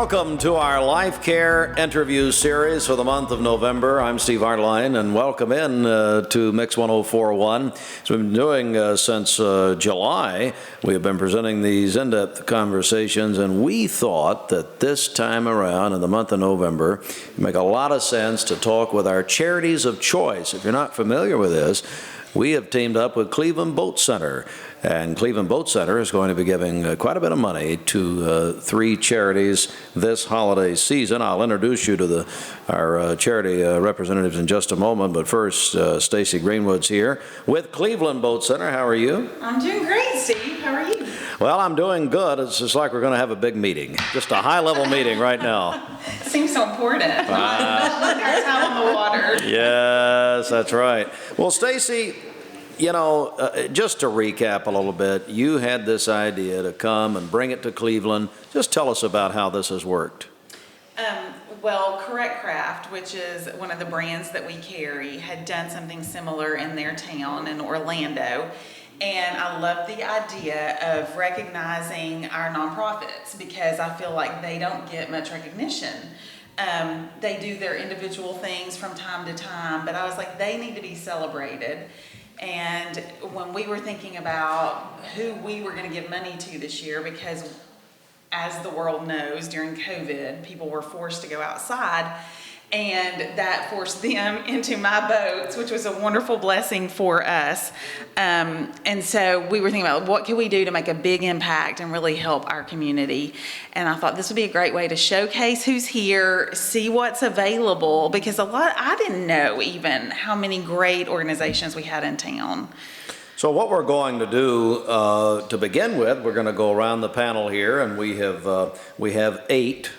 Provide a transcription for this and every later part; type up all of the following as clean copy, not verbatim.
Welcome to our Lifecare interview series for the month of November. I'm Steve Hartline, and welcome in to Mix 104.1. So we've been doing since July. We have been presenting these in-depth conversations, and we thought that this time around in the month of November, it would make a lot of sense to talk with our charities of choice. If you're not familiar with this, we have teamed up with Cleveland Boat Center, and Cleveland Boat Center is going to be giving quite a bit of money to three charities this holiday season. I'll introduce you to our charity representatives in just a moment, but first, Stacy Greenwood's here with Cleveland Boat Center. How are you? I'm doing great, Steve. How are you? Well, I'm doing good. It's just like we're going to have a big meeting, just a high-level meeting right now. Seems so important. Our time on the water. Yes, that's right. Well, Stacy, you know, just to recap a little bit, you had this idea to come and bring it to Cleveland. Just tell us about how this has worked. Well, Correct Craft, which is one of the brands that we carry, had done something similar in their town in Orlando. And I love the idea of recognizing our nonprofits because I feel like they don't get much recognition. They do their individual things from time to time, but I was like, they need to be celebrated. And when we were thinking about who we were going to give money to this year, because as the world knows, during COVID, people were forced to go outside, and that forced them into my boats, which was a wonderful blessing for us. And so we were thinking about what can we do to make a big impact and really help our community. And I thought this would be a great way to showcase who's here, see what's available, because I didn't know even how many great organizations we had in town. So what we're going to do to begin with, we're going to go around the panel here, and we have 8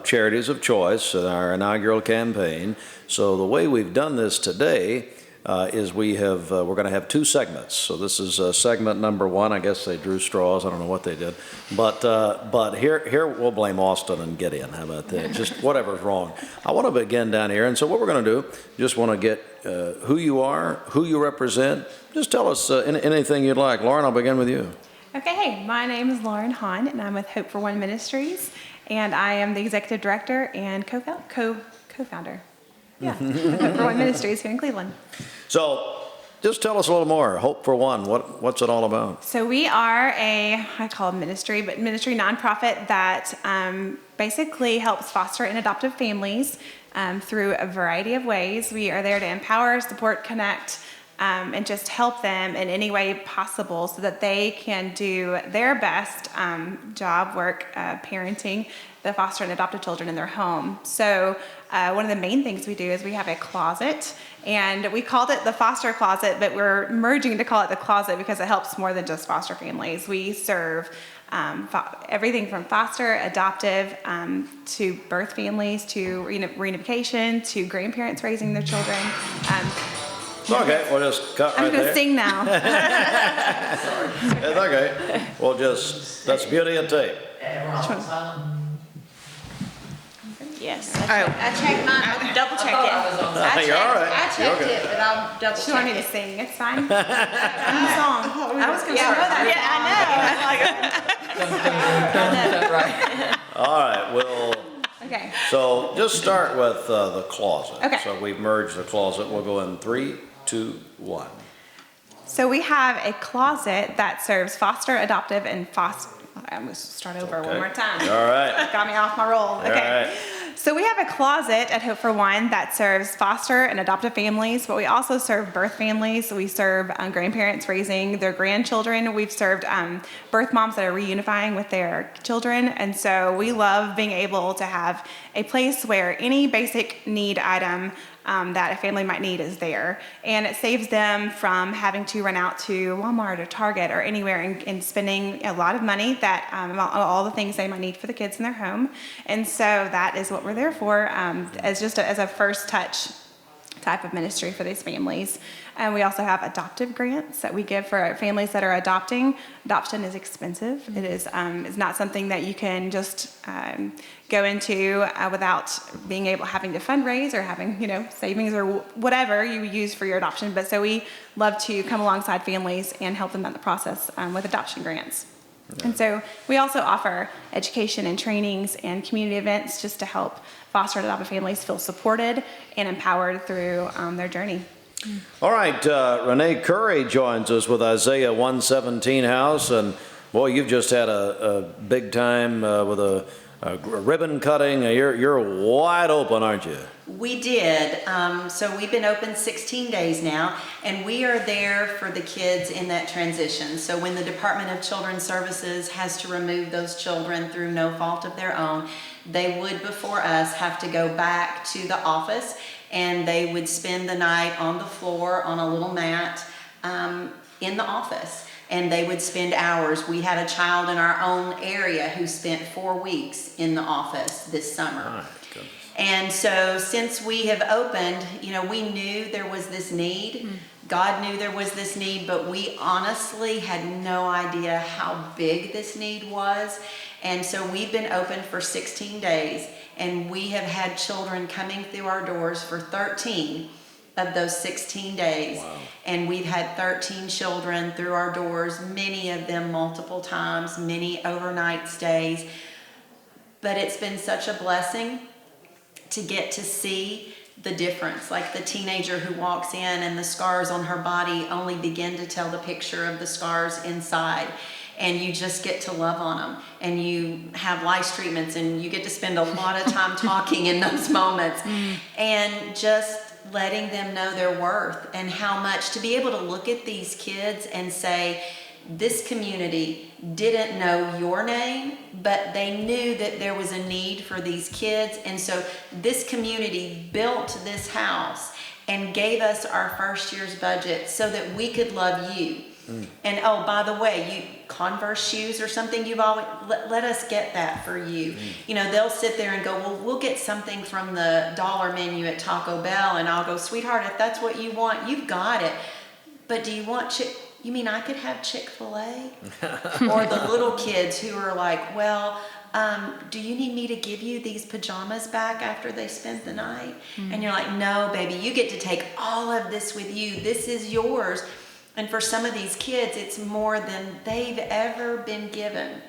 charities of choice in our inaugural campaign. So the way we've done this today is we're going to have 2 segments. So this is segment number 1. I guess they drew straws. I don't know what they did, but here we'll blame Austin and get in. How about that? Just whatever's wrong. I want to begin down here, and so what we're going to do, just want to get who you are, who you represent. Just tell us anything you'd like. Lauren, I'll begin with you. Okay, hey, my name is Lauren Hahn, and I'm with Hope for One Ministries, and I am the executive director and co-founder. Yeah, of Hope for One Ministries here in Cleveland. So, just tell us a little more. Hope for One. What's it all about? So we are I call it ministry nonprofit that basically helps foster and adoptive families through a variety of ways. We are there to empower, support, connect, and just help them in any way possible so that they can do their best job, work, parenting the foster and adopted children in their home. So one of the main things we do is we have a closet, and we called it the foster closet, but we're merging to call it the closet because it helps more than just foster families. We serve everything from foster, adoptive, to birth families, to reunification, to grandparents raising their children. Okay, we'll just cut right there. I'm going to sing now. It's okay. We'll that's beauty of tape. Yes. I checked mine. I'll double check it. You're all right. I checked it, but I'll double She wanted me check to it. sing. It's fine. Sing the song. I was going to start Yeah, I know. All right, well, Okay. so just start with the closet. Okay. So we've merged the closet. We'll go in 3, 2, 1. So we have a closet that serves foster, adoptive, and I'm going to start over Okay. one more time. All right. Got me off my roll. Okay. All right. So we have a closet at Hope for One that serves foster and adoptive families, but we also serve birth families. We serve grandparents raising their grandchildren. We've served birth moms that are reunifying with their children. And so we love being able to have a place where any basic need item that a family might need is there. And it saves them from having to run out to Walmart or Target or anywhere and spending a lot of money that on all the things they might need for the kids in their home. And so that is what we're there for, as a first touch type of ministry for these families. And we also have adoptive grants that we give for families that are adopting. Adoption is expensive. It is it's not something that you can just go into without having to fundraise or having savings or whatever you use for your adoption. But so we love to come alongside families and help them in the process with adoption grants. And so we also offer education and trainings and community events just to help foster and adoptive families feel supported and empowered through their journey. All right, Renee Curry joins us with Isaiah 117 House, and boy, you've just had a big time with a ribbon cutting. You're wide open, aren't you? We did. So we've been open 16 days now, and we are there for the kids in that transition. So when the Department of Children's Services has to remove those children through no fault of their own, they would, before us, have to go back to the office, and they would spend the night on the floor on a little mat in the office. And they would spend hours. We had a child in our own area who spent 4 weeks in the office this summer. My goodness. And so since we have opened, we knew there was this need. God knew there was this need, but we honestly had no idea how big this need was. And so we've been open for 16 days, and we have had children coming through our doors for 13 of those 16 days. Wow. And we've had 13 children through our doors, many of them multiple times, many overnight stays. But it's been such a blessing to get to see the difference. Like the teenager who walks in and the scars on her body only begin to tell the picture of the scars inside. And you just get to love on them, and you have lice treatments, and you get to spend a lot of time talking in those moments, and just letting them know their worth and how much to be able to look at these kids and say, this community didn't know your name, but they knew that there was a need for these kids. And so this community built this house and gave us our first year's budget so that we could love you. And oh, by the way, you Converse shoes or something you've always, let us get that for you. They'll sit there and go, well, we'll get something from the dollar menu at Taco Bell. And I'll go, sweetheart, if that's what you want, you've got it. But do you want you mean I could have Chick-fil-A? Or the little kids who are like, well, do you need me to give you these pajamas back after they spent the night? And you're like, no, baby, you get to take all of this with you. This is yours. And for some of these kids, it's more than they've ever been given.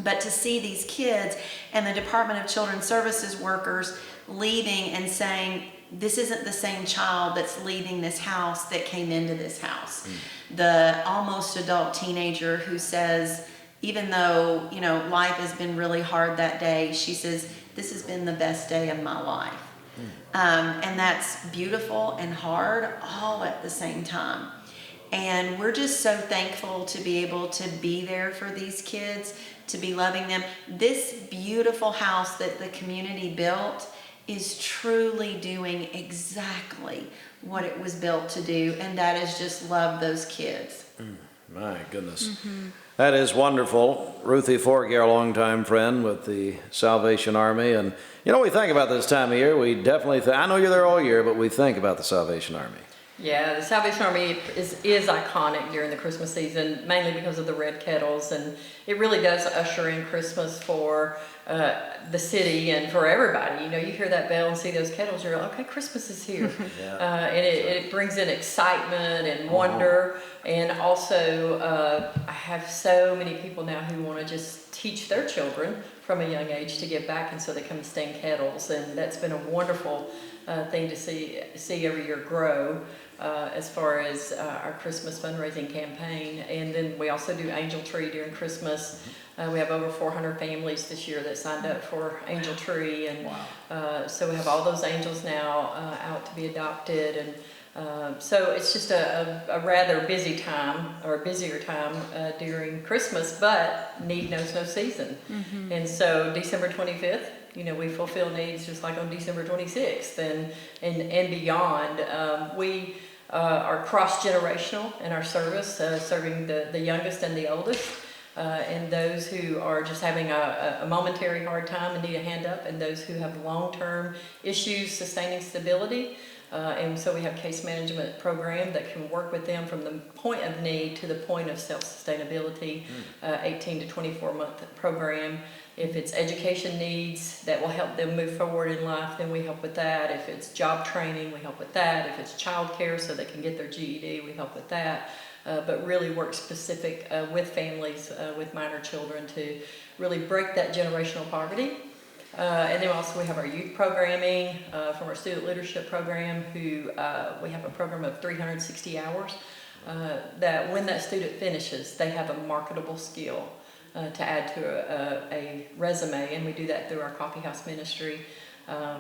But to see these kids and the Department of Children's Services workers leaving and saying, this isn't the same child that's leaving this house that came into this house. The almost adult teenager who says, even though, life has been really hard that day, she says, this has been the best day of my life. And that's beautiful and hard all at the same time. And we're just so thankful to be able to be there for these kids, to be loving them. This beautiful house that the community built is truly doing exactly what it was built to do, and that is just love those kids. My goodness. That is wonderful. Ruthie Forgay, our longtime friend with the Salvation Army. And, we think about this time of year. We definitely I know you're there all year, but we think about the Salvation Army. Yeah, the Salvation Army is iconic during the Christmas season, mainly because of the red kettles, and it really does usher in Christmas for the city and for everybody. You hear that bell and see those kettles, you're like, okay, Christmas is here. And it brings in excitement and wonder, and also I have so many people now who want to just teach their children from a young age to give back, and so they come and sting kettles, and that's been a wonderful thing to see every year grow. As far as our Christmas fundraising campaign. And then we also do Angel Tree during Christmas. We have over 400 families this year that signed up for Angel Tree. And so we have all those angels now out to be adopted. And so it's just a rather busy time, or a busier time during Christmas, but need knows no season. And so December 25th, we fulfill needs just like on December 26th and beyond. We are cross-generational in our service, serving the youngest and the oldest, and those who are just having a momentary hard time and need a hand up, and those who have long-term issues sustaining stability. And so we have case management program that can work with them from the point of need to the point of self-sustainability, 18 to 24 month program. If it's education needs that will help them move forward in life, then we help with that. If it's job training, we help with that. If it's childcare so they can get their GED, we help with that. But really work specific with families with minor children to really break that generational poverty. And then also we have our youth programming from our student leadership program, who we have a program of 360 hours that when that student finishes, they have a marketable skill to add to a resume, and we do that through our coffee house ministry,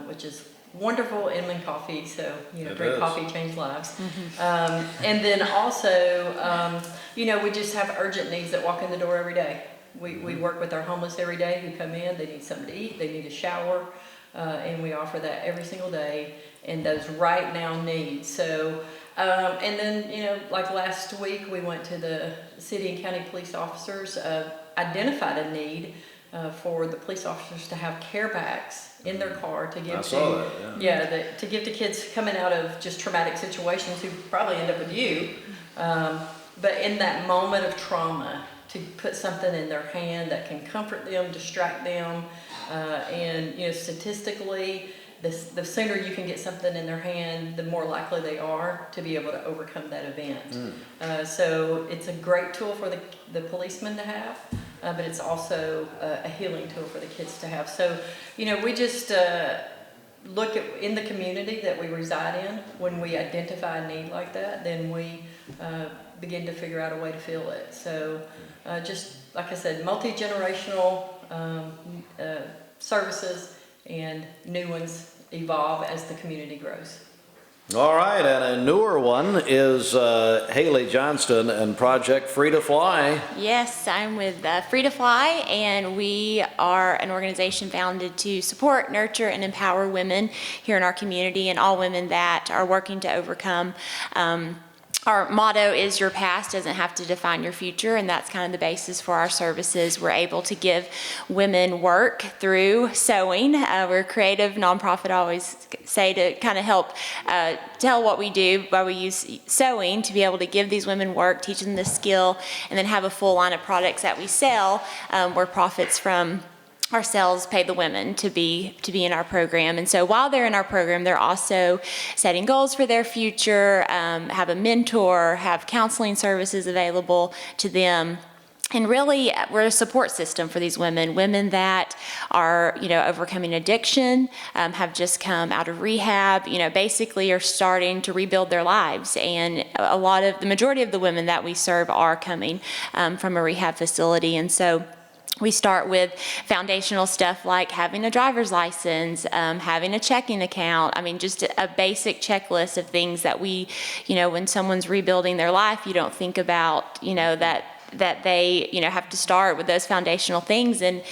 which is wonderful. Inman Coffee, so great coffee changed lives. And then also, we just have urgent needs that walk in the door every day. We work with our homeless every day who come in. They need something to eat, they need a shower, and we offer that every single day, and those right now needs. So, and then, like last week, we went to the city and county police officers, identified a need for the police officers to have care bags in their car to give to give to kids coming out of just traumatic situations who probably end up with you, but in that moment of trauma, to put something in their hand that can comfort them, distract them, and statistically, the sooner you can get something in their hand, the more likely they are to be able to overcome that event. So it's a great tool for the policemen to have, but it's also a healing tool for the kids to have. So, we just look at in the community that we reside in. When we identify a need like that, then we begin to figure out a way to fill it. So just like I said, multi-generational services, and new ones evolve as the community grows. All right, and a newer one is Haley Johnston and Project Free to Fly. Yes, I'm with Free to Fly, and we are an organization founded to support, nurture, and empower women here in our community, and all women that are working to overcome. Our motto is your past doesn't have to define your future, and that's kind of the basis for our services. We're able to give women work through sewing. We're a creative nonprofit, I always say, to kind of help tell what we do, why we use sewing to be able to give these women work, teach them the skill, and then have a full line of products that we sell where profits from our sales pay the women to be in our program. And so while they're in our program, they're also setting goals for their future, have a mentor, have counseling services available to them. And really, we're a support system for these women that are, overcoming addiction, have just come out of rehab, basically are starting to rebuild their lives. And the majority of the women that we serve are coming from a rehab facility. And so we start with foundational stuff like having a driver's license, having a checking account. I mean, just a basic checklist of things that we, when someone's rebuilding their life, you don't think about, that they, have to start with those foundational things. And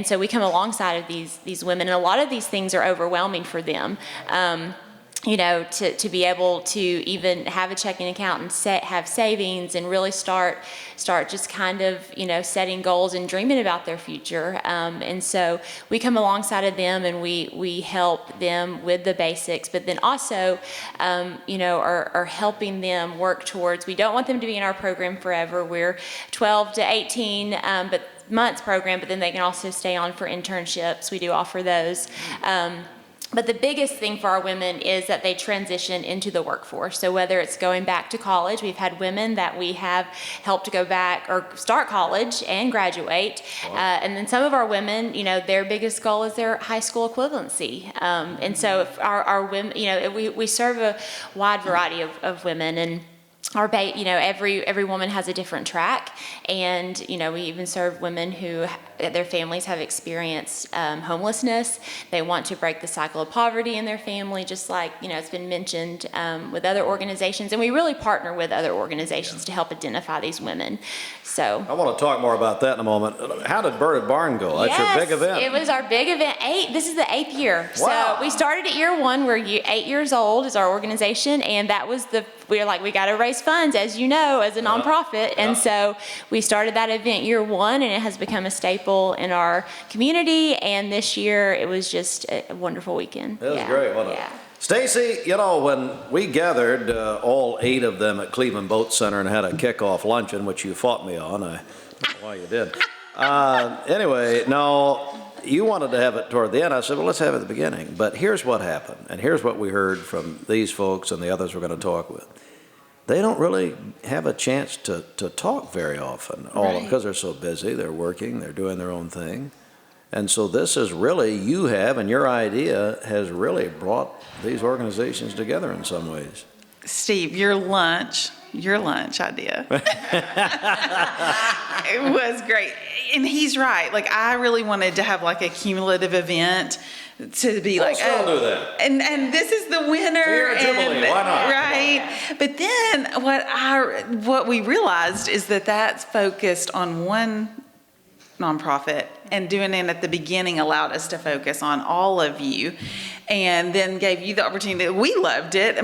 so we come alongside of these women, and a lot of these things are overwhelming for them. To be able to even have a checking account and have savings and really start just kind of, setting goals and dreaming about their future. And so we come alongside of them, and we help them with the basics, but then also, are helping them work towards, we don't want them to be in our program forever. We're 12 to 18, months program, but then they can also stay on for internships. We do offer those. But the biggest thing for our women is that they transition into the workforce. So whether it's going back to college, we've had women that we have helped to go back or start college and graduate. Wow. And then some of our women, their biggest goal is their high school equivalency. And so if our women, we serve a wide variety of women, and every woman has a different track, and we even serve women who their families have experienced homelessness. They want to break the cycle of poverty in their family, just like it's been mentioned with other organizations, and we really partner with other organizations to help identify these women. So I want to talk more about that in a moment. How did Bird at Barn go? That's your big event. It was our big event. This is the 8th year. Wow. So we started at year 1. We're 8 years old as our organization, and that was we got to raise funds, as you know, as a nonprofit. And so we started that event year 1, and it has become a staple in our community. And this year, it was just a wonderful weekend. It was great, wasn't it? Yeah. Stacy, you know, when we gathered all 8 of them at Cleveland Boat Center and had a kickoff luncheon, which you fought me on, I don't know why you did. Anyway, no, you wanted to have it toward the end. I said, well, let's have it at the beginning. But here's what happened, and here's what we heard from these folks and the others we're going to talk with. They don't really have a chance to talk very often, because they're so busy. They're working, they're doing their own thing. And so this is really, you have, and your idea has really brought these organizations together in some ways. Steve, your lunch idea. It was great. And he's right. Like, I really wanted to have like a cumulative event to be like, still do that. And this is the winner. So you're a Jubilee, why not? Right. But then what we realized is that that's focused on one nonprofit, and doing it at the beginning allowed us to focus on all of you, and then gave you the opportunity. We loved it.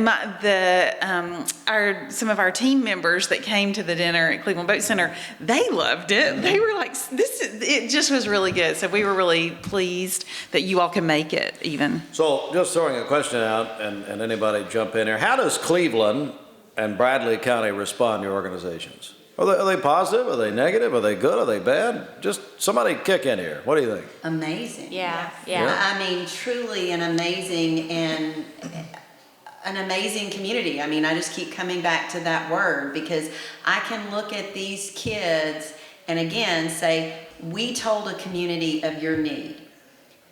Some of our team members that came to the dinner at Cleveland Boat Center, they loved it. They were like, it just was really good. So we were really pleased that you all could make it even. So just throwing a question out, and anybody jump in here. How does Cleveland and Bradley County respond to your organizations? Are they positive? Are they negative? Are they good? Are they bad? Just somebody kick in here. What do you think? Amazing. Yeah. I mean, truly an amazing community. I mean, I just keep coming back to that word, because I can look at these kids and again say, we told a community of your need.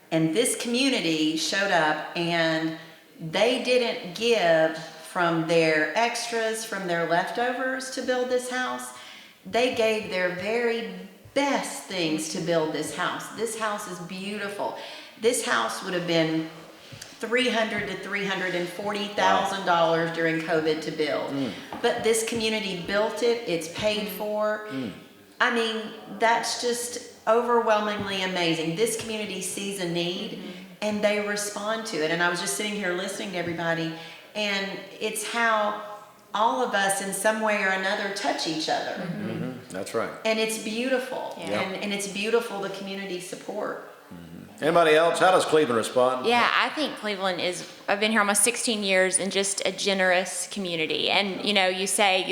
And this community showed up, and they didn't give from their extras, from their leftovers to build this house. They gave their very best things to build this house. This house is beautiful. This house would have been $300,000 to $340,000 during COVID to build. But this community built it. It's paid for. I mean, that's just overwhelmingly amazing. This community sees a need, and they respond to it. And I was just sitting here listening to everybody, and it's how all of us in some way or another touch each other. That's right. And it's beautiful. Yeah. And it's beautiful, the community support. Anybody else? How does Cleveland respond? Yeah, I think Cleveland I've been here almost 16 years, and just a generous community. And, you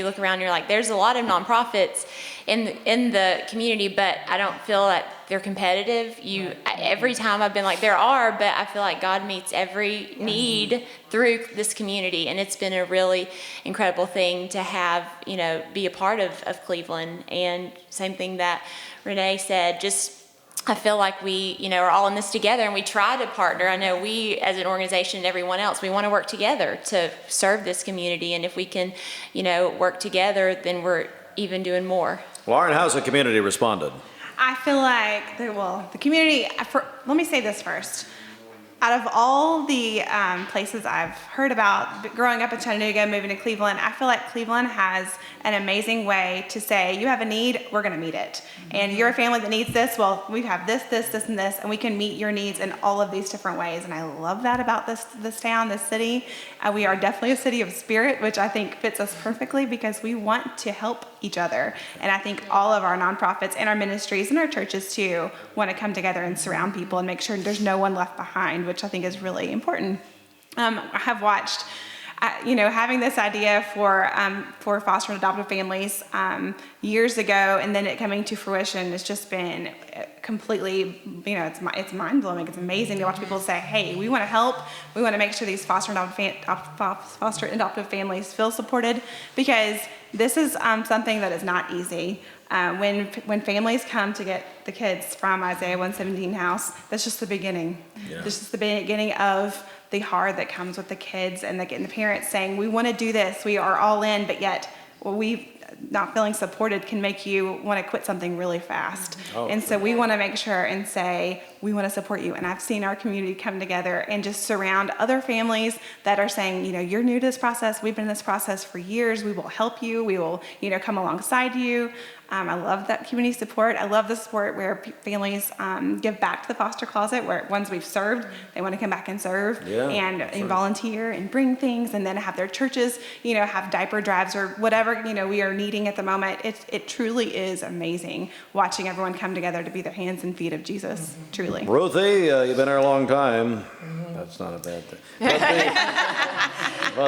look around and you're like, there's a lot of nonprofits in the community, but I don't feel that they're competitive. Every time I've been like, there are, but I feel like God meets every need through this community. And it's been a really incredible thing to have, be a part of Cleveland. And same thing that Renee said, I feel like we, are all in this together, and we try to partner. I know we, as an organization and everyone else, we want to work together to serve this community. And if we can, work together, then we're even doing more. Lauren, how's the community responded? I feel like, the community, let me say this first. Out of all the places I've heard about growing up in Chattanooga, moving to Cleveland, I feel like Cleveland has an amazing way to say, you have a need, we're going to meet it. And you're a family that needs this, well, we have this, and this, and we can meet your needs in all of these different ways. And I love that about this town, this city. We are definitely a city of spirit, which I think fits us perfectly, because we want to help each other. And I think all of our nonprofits and our ministries and our churches too want to come together and surround people and make sure there's no one left behind, which I think is really important. I have watched, having this idea for foster and adoptive families years ago, and then it coming to fruition has just been completely, it's mind-blowing. It's amazing to watch people say, hey, we want to help. We want to make sure these foster and adoptive families feel supported, because this is something that is not easy. When families come to get the kids from Isaiah 117 house, that's just the beginning. Yeah. This is the beginning of the hard that comes with the kids and the parents saying, we want to do this, we are all in, but yet we not feeling supported can make you want to quit something really fast. And so we want to make sure and say, we want to support you. And I've seen our community come together and just surround other families that are saying, you're new to this process. We've been in this process for years. We will help you. We will, come alongside you. I love that community support. I love the support where families give back to the foster closet, where ones we've served, they want to come back and serve and volunteer and bring things, and then have their churches, have diaper drives or whatever, we are needing at the moment. It truly is amazing watching everyone come together to be the hands and feet of Jesus, truly. Ruthie, you've been here a long time. that's not a bad thing.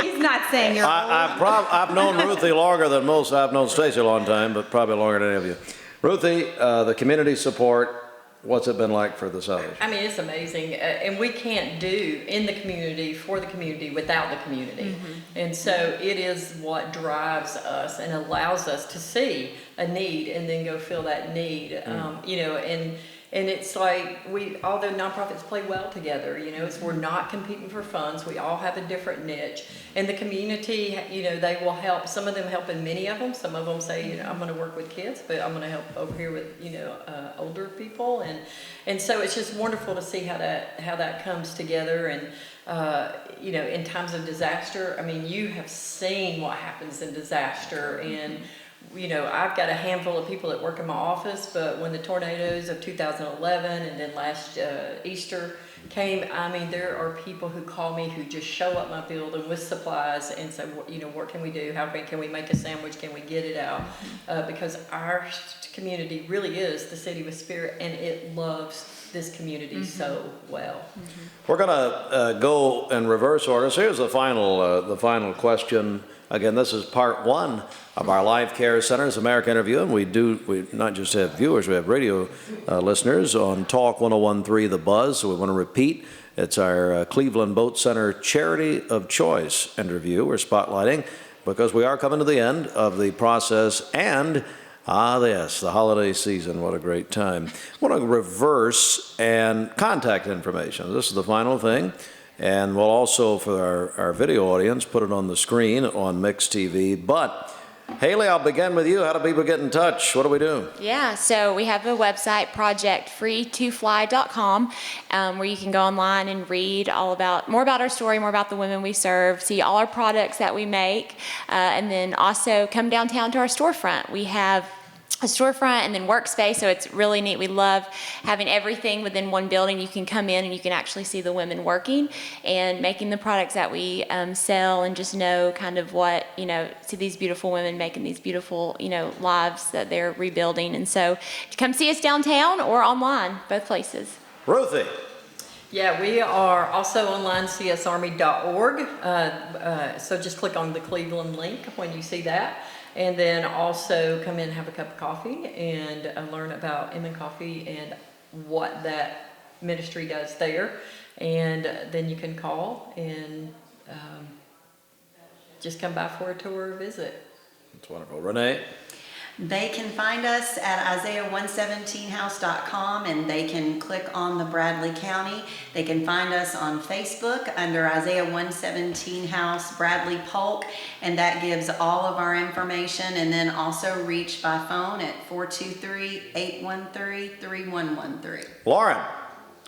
He's not saying you're old. I've known Ruthie longer than most. I've known Stacy a long time, but probably longer than any of you. Ruthie, the community support, what's it been like for the Southers? I mean, it's amazing, and we can't do in the community, for the community, without the community. And so it is what drives us and allows us to see a need and then go fill that need. You know, and it's like all the nonprofits play well together. You know, it's, we're not competing for funds. We all have a different niche, and the community, you know, they will help. Some of them help in many of them. Some of them say, you know, I'm going to work with kids, but I'm going to help over here with, you know, older people, and so it's just wonderful to see how that comes together. And you know, in times of disaster, I mean, you have seen what happens in disaster, and you know, I've got a handful of people that work in my office, but when the tornadoes of 2011 and then last Easter came, I mean, there are people who call me who just show up my building with supplies and say, you know, what can we do? How can we make a sandwich? Can we get it out? Because our community really is the city with spirit, and it loves this community so well. We're going to go in reverse order. So here's the final question. Again, this is part one of our Lifecare Center's America interview, and we not just have viewers, we have radio listeners on Talk 101.3 The Buzz. So we want to repeat, it's our Cleveland Boat Center Charity of Choice interview we're spotlighting, because we are coming to the end of the process, and yes, the holiday season, what a great time. I want to reverse and contact information. This is the final thing. And we'll also, for our video audience, put it on the screen on Mix TV. But Haley, I'll begin with you. How do people get in touch? What do we do? Yeah, so we have a website, projectfree2fly.com, where you can go online and read more about our story, more about the women we serve, see all our products that we make, and then also come downtown to our storefront. We have a storefront and then workspace, so it's really neat. We love having everything within one building. You can come in and you can actually see the women working and making the products that we sell, and just know kind of what, you know, see these beautiful women making these beautiful, you know, lives that they're rebuilding. And so come see us downtown or online, both places. Ruthie. Yeah, we are also online, csarmy.org. So just click on the Cleveland link when you see that. And then also come in and have a cup of coffee and learn about M and Coffee and what that ministry does there. And then you can call and just come by for a tour or visit. That's wonderful. Renee? They can find us at Isaiah117house.com, and they can click on the Bradley County. They can find us on Facebook under Isaiah 117 House Bradley Polk, and that gives all of our information, and then also reach by phone at 423-813-3113. Lauren?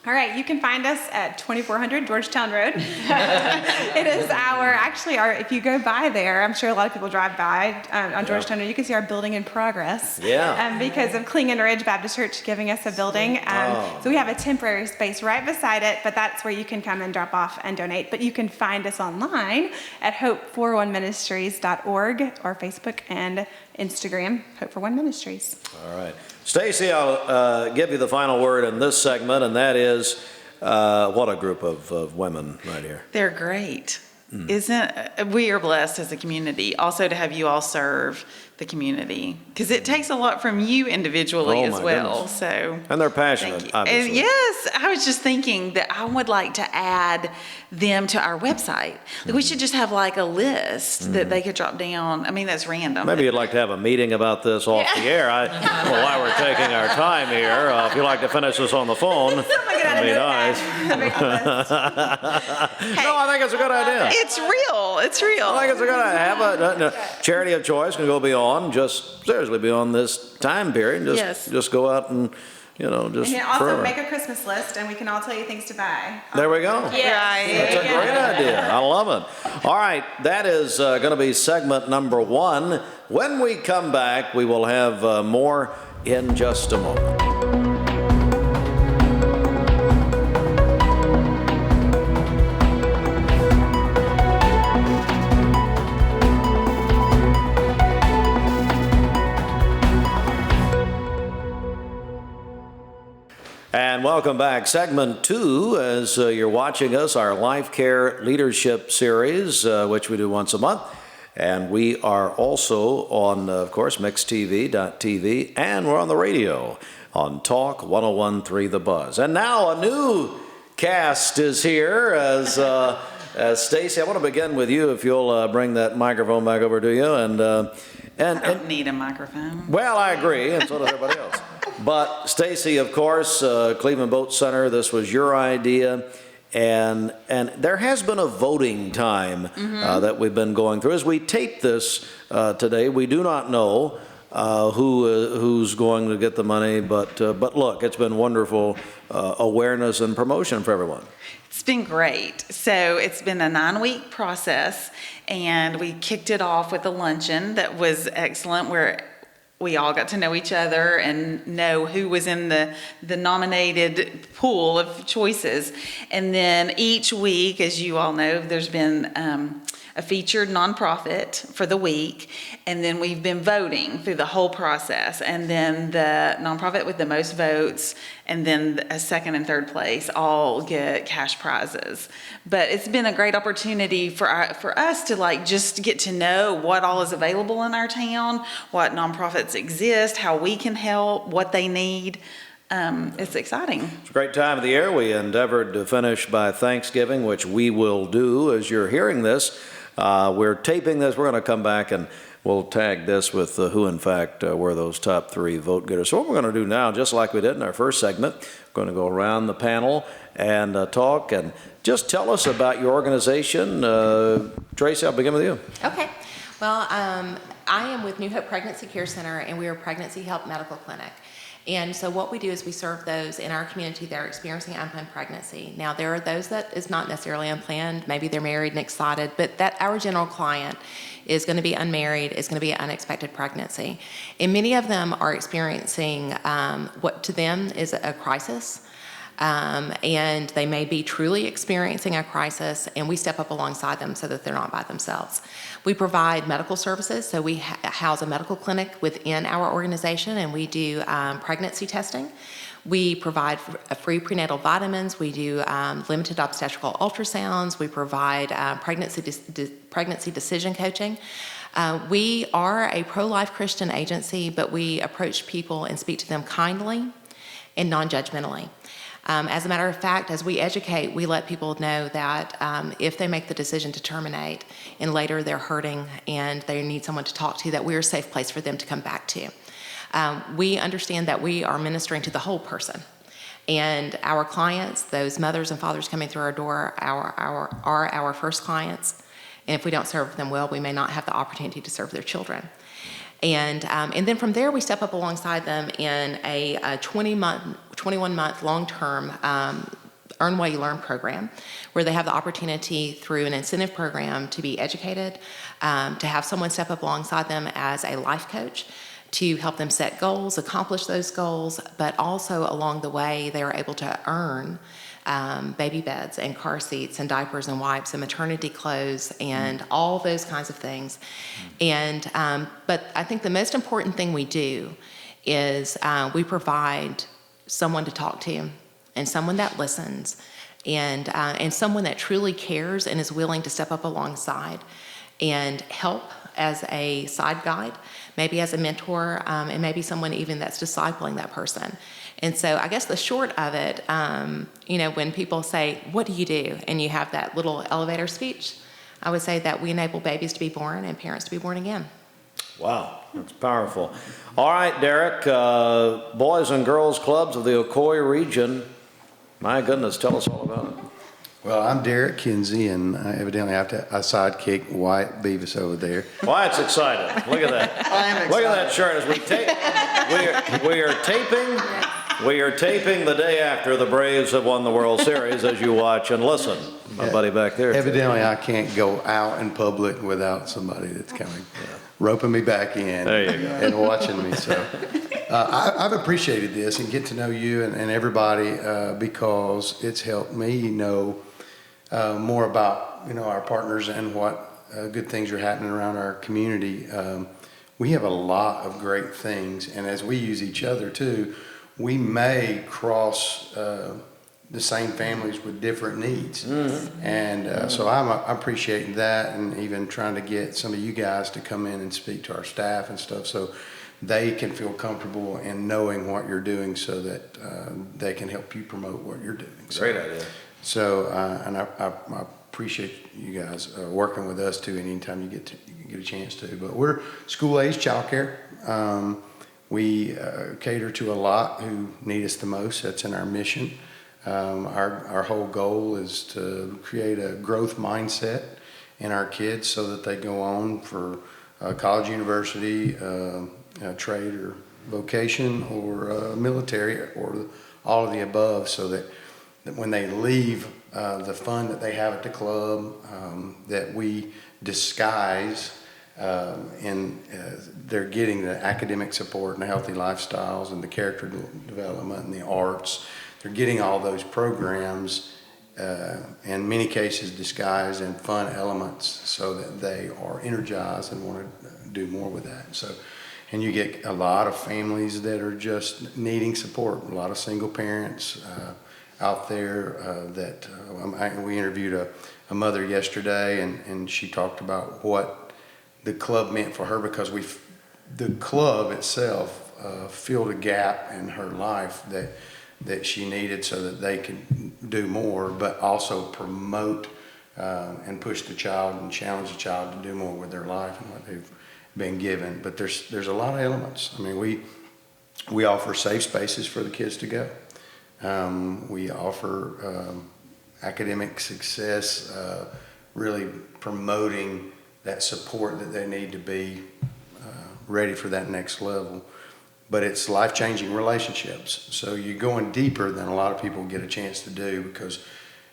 All right, you can find us at 2400 Georgetown Road. It is if you go by there, I'm sure a lot of people drive by on Georgetown Road, you can see our building in progress. Yeah. Because of Clingan Ridge Baptist Church giving us a building. So we have a temporary space right beside it, but that's where you can come and drop off and donate. But you can find us online at hope41ministries.org or Facebook and Instagram, Hope for One Ministries. All right. Stacy, I'll give you the final word in this segment, and that is what a group of women right here. They're great. We are blessed as a community also to have you all serve the community, because it takes a lot from you individually as well. Goodness. So And they're passionate, obviously. And yes, I was just thinking that I would like to add them to our website. Like we should just have like a list that they could drop down. I mean, that's random. Maybe you'd like to have a meeting about this off the air. While we're taking our time here, if you'd like to finish this on the phone, that'd be nice. No, I think it's a good idea. It's real. It's real. I think it's a good idea. Have a charity of choice can go beyond, just seriously beyond this time period. Just go out and, just And then also forever. make a Christmas list, and we can all tell you things to buy. There we go. Yes. That's a great idea. I love it. All right, that is going to be segment number one. When we come back, we will have more in just a moment. And welcome back. Segment 2, as you're watching us, our Lifecare Leadership Series, which we do once a month. And we are also on, of course, mixtv.tv, and we're on the radio on Talk 101.3 The Buzz. And now a new cast is here as Stacy. I want to begin with you, if you'll bring that microphone back over to you. I don't need a microphone. Well, I agree, and so does everybody else. But Stacy, of course, Cleveland Boat Center, this was your idea, and there has been a voting time that we've been going through. As we tape this today, we do not know who's going to get the money, but look, it's been wonderful awareness and promotion for everyone. It's been great. So it's been a 9-week process, and we kicked it off with a luncheon that was excellent, where we all got to know each other and know who was in the nominated pool of choices. And then each week, as you all know, there's been a featured nonprofit for the week, and then we've been voting through the whole process. And then the nonprofit with the most votes, and then a second and third place, all get cash prizes. But it's been a great opportunity for us to just get to know what all is available in our town, what nonprofits exist, how we can help, what they need. It's exciting. It's a great time of the year. We endeavored to finish by Thanksgiving, which we will do as you're hearing this. We're taping this. We're going to come back and we'll tag this with who, in fact, were those top 3 vote getters. So what we're going to do now, just like we did in our first segment, we're going to go around the panel and talk and just tell us about your organization. Tracy, I'll begin with you. Okay. Well, I am with New Hope Pregnancy Care Center, and we are a pregnancy help medical clinic. And so what we do is we serve those in our community that are experiencing unplanned pregnancy. Now, there are those that is not necessarily unplanned. Maybe they're married and excited, but that our general client is going to be unmarried, is going to be an unexpected pregnancy. And many of them are experiencing what to them is a crisis. And they may be truly experiencing a crisis, and we step up alongside them so that they're not by themselves. We provide medical services, so we house a medical clinic within our organization, and we do pregnancy testing. We provide free prenatal vitamins. We do limited obstetrical ultrasounds. We provide pregnancy decision coaching. We are a pro-life Christian agency, but we approach people and speak to them kindly and non-judgmentally. As a matter of fact, as we educate, we let people know that if they make the decision to terminate and later they're hurting and they need someone to talk to, that we're a safe place for them to come back to. We understand that we are ministering to the whole person. And our clients, those mothers and fathers coming through our door, are our first clients. And if we don't serve them well, we may not have the opportunity to serve their children. And then from there, we step up alongside them in a 21-month long-term Earn While You Learn program, where they have the opportunity through an incentive program to be educated, to have someone step up alongside them as a life coach, to help them set goals, accomplish those goals, but also along the way, they are able to earn baby beds and car seats and diapers and wipes and maternity clothes and all those kinds of things. And but I think the most important thing we do is we provide someone to talk to, and someone that listens, and someone that truly cares and is willing to step up alongside and help as a side guide, maybe as a mentor, and maybe someone even that's discipling that person. And so I guess the short of it, when people say, what do you do? And you have that little elevator speech, I would say that we enable babies to be born and parents to be born again. Wow, that's powerful. All right, Derek, Boys and Girls Clubs of the Ocoee region. My goodness, tell us all about it. Well, I'm Derek Kinsey, and evidently I have to sidekick Wyatt Beavis over there. Wyatt's excited. Look at that. I am excited. Look at that shirt as we tape. We are taping the day after the Braves have won the World Series as you watch and listen. My buddy back there. Evidently, I can't go out in public without somebody that's kind of roping me back in There you go. and watching me. So I've appreciated this and get to know you and everybody because it's helped me know more about our partners and what good things are happening around our community. We have a lot of great things, and as we use each other too, we may cross the same families with different needs. And so I'm appreciating that, and even trying to get some of you guys to come in and speak to our staff and stuff, so they can feel comfortable in knowing what you're doing, so that they can help you promote what you're doing. Great idea. So, and I appreciate you guys working with us too, anytime you get a chance to. But we're school-age childcare. We cater to a lot who need us the most. That's in our mission. Our whole goal is to create a growth mindset in our kids, so that they go on for college, university, trade or vocation, or military, or all of the above, so that when they leave, the fun that they have at the club, that we disguise, and they're getting the academic support and the healthy lifestyles and the character development and the arts. They're getting all those programs, in many cases disguised in fun elements, so that they are energized and want to do more with that. So, and you get a lot of families that are just needing support, a lot of single parents out there that we interviewed a mother yesterday, and she talked about what the club meant for her, because the club itself filled a gap in her life that she needed, so that they could do more, but also promote and push the child and challenge the child to do more with their life and what they've been given. But there's a lot of elements. I mean, we offer safe spaces for the kids to go. We offer academic success, really promoting that support that they need to be ready for that next level. But it's life-changing relationships. So you're going deeper than a lot of people get a chance to do, because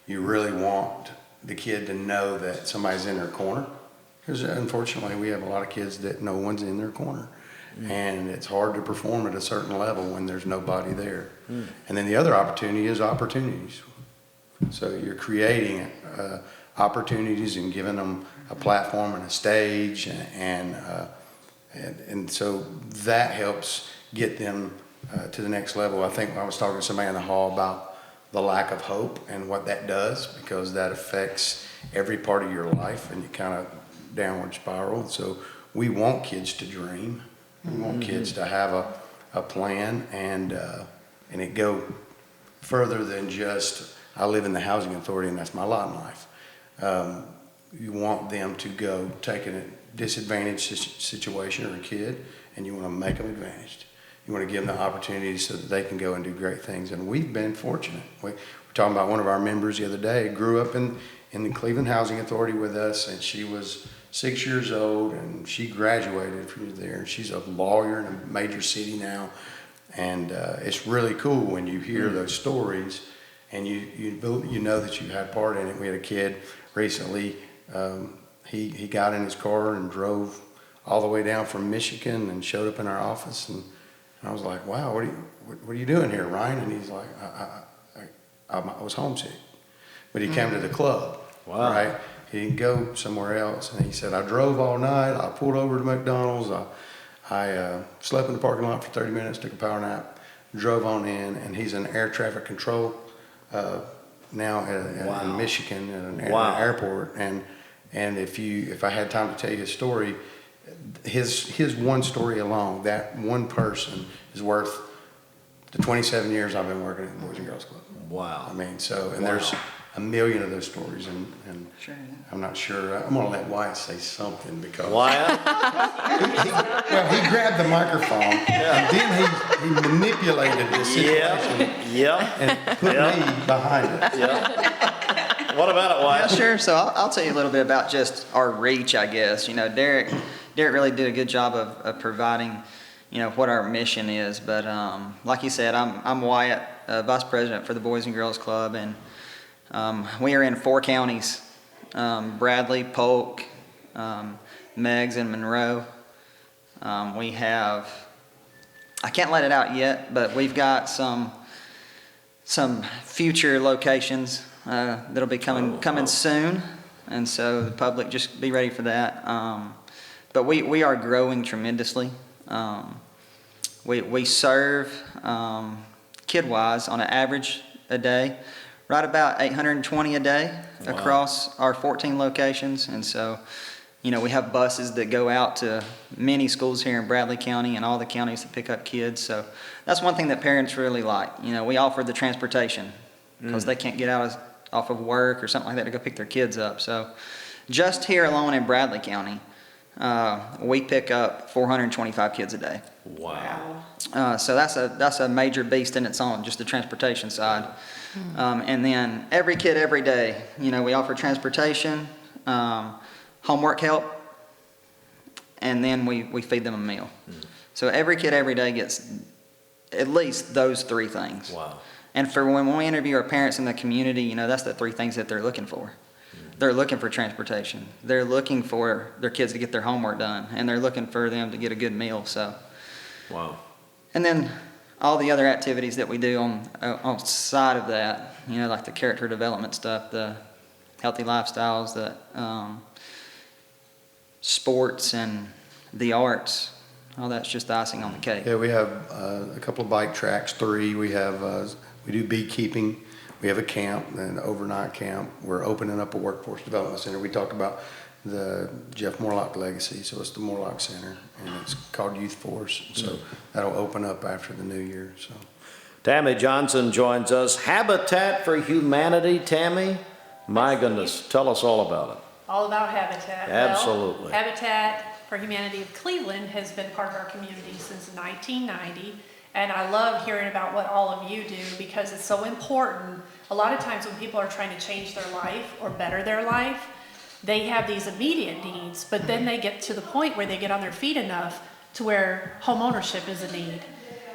you really want the kid to know that somebody's in their corner. Because unfortunately, we have a lot of kids that no one's in their corner. And it's hard to perform at a certain level when there's nobody there. And then the other opportunity is opportunities. So you're creating opportunities and giving them a platform and a stage, and so that helps get them to the next level. I think I was talking to somebody in the hall about the lack of hope and what that does, because that affects every part of your life, and you kind of downward spiral. So we want kids to dream. We want kids to have a plan, and it go further than just, I live in the housing authority and that's my lot in life. You want them to go take a disadvantaged situation or a kid, and you want to make them advantaged. You want to give them the opportunities so that they can go and do great things. And we've been fortunate. We were talking about one of our members the other day, grew up in the Cleveland Housing Authority with us, and she was 6 years old, and she graduated from there. And she's a lawyer in a major city now. And it's really cool when you hear those stories, and you know that you had part in it. We had a kid recently, he got in his car and drove all the way down from Michigan and showed up in our office, and I was like, wow, what are you doing here, Ryan? And he's like, I was homesick. But he came to the club, right? He didn't go somewhere else. And he said, I drove all night, I pulled over to McDonald's, I slept in the parking lot for 30 minutes, took a power nap, drove on in, and he's in air traffic control now in Michigan at an airport. And if I had time to tell you his story, his one story alone, that one person is worth the 27 years I've been working at the Boys and Girls Club. Wow. I mean, so, and there's a million of those stories, and Sure. I'm not sure, I'm gonna let Wyatt say something, because Wyatt? he grabbed the microphone, and then he manipulated the situation and put me behind it. What about it, Wyatt? Yeah, sure. So I'll tell you a little bit about just our reach, I guess. You know, Derek really did a good job of providing, you know, what our mission is. But like you said, I'm Wyatt, Vice President for the Boys and Girls Club, and we are in 4 counties, Bradley, Polk, Meigs, and Monroe. We have, I can't let it out yet, but we've got some future locations that'll be coming soon, and so the public, just be ready for that. But we are growing tremendously. We serve kid-wise, on an average a day, right about 820 a day across our 14 locations. And so, you know, we have buses that go out to many schools here in Bradley County and all the counties to pick up kids. So that's one thing that parents really like. You know, we offer the transportation because they can't get off of work or something like that to go pick their kids up. So just here alone in Bradley County, we pick up 425 kids a day. Wow. So that's a major beast in its own, just the transportation side. And then every kid every day, you know, we offer transportation, homework help, and then we feed them a meal. So every kid every day gets at least those three things. Wow. And for when we interview our parents in the community, you know, that's the three things that they're looking for. They're looking for transportation. They're looking for their kids to get their homework done, and they're looking for them to get a good meal. So, Wow. and then all the other activities that we do on side of that, you know, like the character development stuff, the healthy lifestyles, the sports and the arts, all that's just icing on the cake. Yeah, we have a couple of bike tracks, 3. We have, we do beekeeping. We have a camp, an overnight camp. We're opening up a workforce development center. We talked about the Jeff Morlock legacy, so it's the Morlock Center, and it's called Youth Force. So that'll open up after the new year. So Tammy Johnson joins us. Habitat for Humanity, Tammy? My goodness, tell us all about it. All about Habitat. Absolutely. Well, Habitat for Humanity of Cleveland has been part of our community since 1990. And I love hearing about what all of you do because it's so important. A lot of times when people are trying to change their life or better their life, they have these immediate needs, but then they get to the point where they get on their feet enough to where home ownership is a need.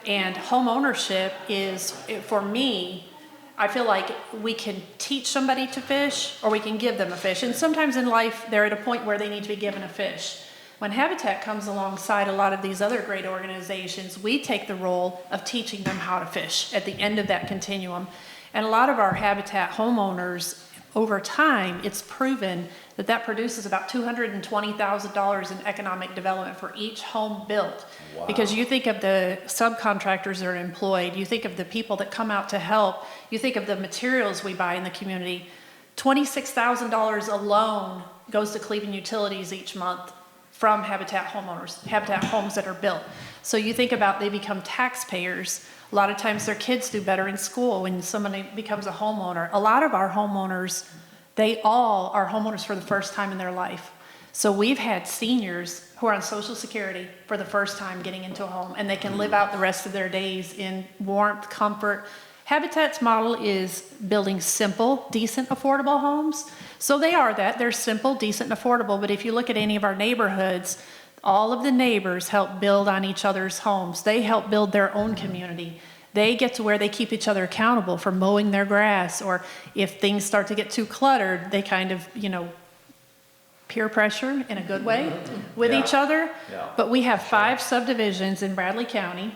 And home ownership is, for me, I feel like we can teach somebody to fish or we can give them a fish. And sometimes in life, they're at a point where they need to be given a fish. When Habitat comes alongside a lot of these other great organizations, we take the role of teaching them how to fish at the end of that continuum. And a lot of our Habitat homeowners, over time, it's proven that that produces about $220,000 in economic development for each home built. Wow. Because you think of the subcontractors that are employed, you think of the people that come out to help, you think of the materials we buy in the community. $26,000 alone goes to Cleveland Utilities each month from Habitat homeowners, Habitat homes that are built. So you think about they become taxpayers. A lot of times their kids do better in school when somebody becomes a homeowner. A lot of our homeowners, they all are homeowners for the first time in their life. So we've had seniors who are on Social Security for the first time getting into a home, and they can live out the rest of their days in warmth, comfort. Habitat's model is building simple, decent, affordable homes. So they are that. They're simple, decent, and affordable. But if you look at any of our neighborhoods, all of the neighbors help build on each other's homes. They help build their own community. They get to where they keep each other accountable for mowing their grass, or if things start to get too cluttered, they kind of, peer pressure in a good way with each other. Yeah. But we have 5 subdivisions in Bradley County.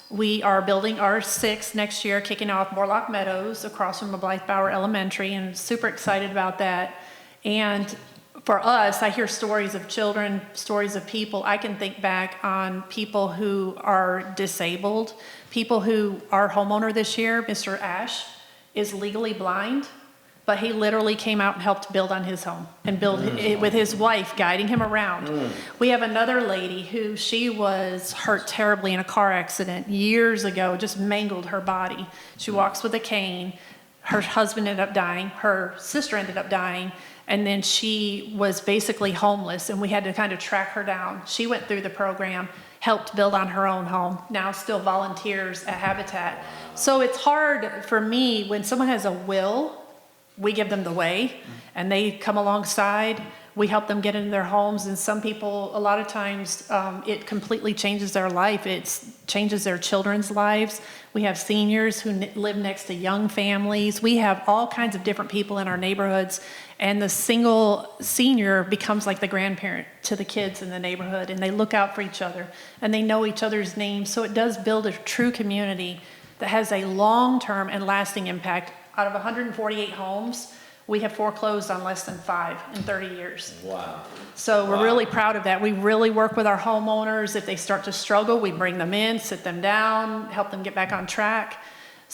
We are building our 6th next year, kicking off Morlock Meadows across from Blythe Bauer Elementary, and super excited about that. And for us, I hear stories of children, stories of people. I can think back on people who are disabled, people who, our homeowner this year, Mr. Ash, is legally blind, but he literally came out and helped build on his home and build it with his wife guiding him around. We have another lady who she was hurt terribly in a car accident years ago, just mangled her body. She walks with a cane. Her husband ended up dying. Her sister ended up dying. And then she was basically homeless, and we had to kind of track her down. She went through the program, helped build on her own home, now still volunteers at Habitat. So it's hard for me when someone has a will, we give them the way, and they come alongside. We help them get into their homes, and some people, a lot of times, it completely changes their life. It changes their children's lives. We have seniors who live next to young families. We have all kinds of different people in our neighborhoods, and the single senior becomes like the grandparent to the kids in the neighborhood, and they look out for each other, and they know each other's names. So it does build a true community that has a long-term and lasting impact. Out of 148 homes, we have foreclosed on less than 5 in 30 years. Wow. So we're really proud of that. We really work with our homeowners. If they start to struggle, we bring them in, sit them down, help them get back on track.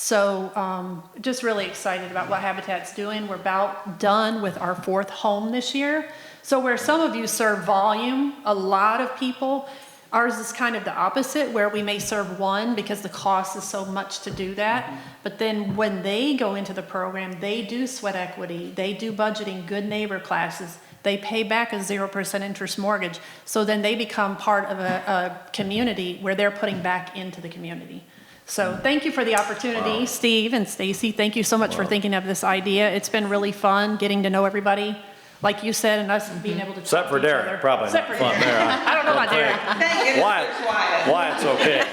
So just really excited about what Habitat's doing. We're about done with our 4th home this year. So where some of you serve volume, a lot of people, ours is kind of the opposite, where we may serve one because the cost is so much to do that. But then when they go into the program, they do sweat equity, they do budgeting, good neighbor classes, they pay back a 0% interest mortgage. So then they become part of a community where they're putting back into the community. So thank you for the opportunity, Steve and Stacy. Thank you so much for thinking of this idea. It's been really fun getting to know everybody, like you said, and us being able to Except talk for to each Derek, other. probably Except not for fun Derek. there. I don't know about Derek. Thank goodness Wyatt, it's Wyatt. Wyatt's okay.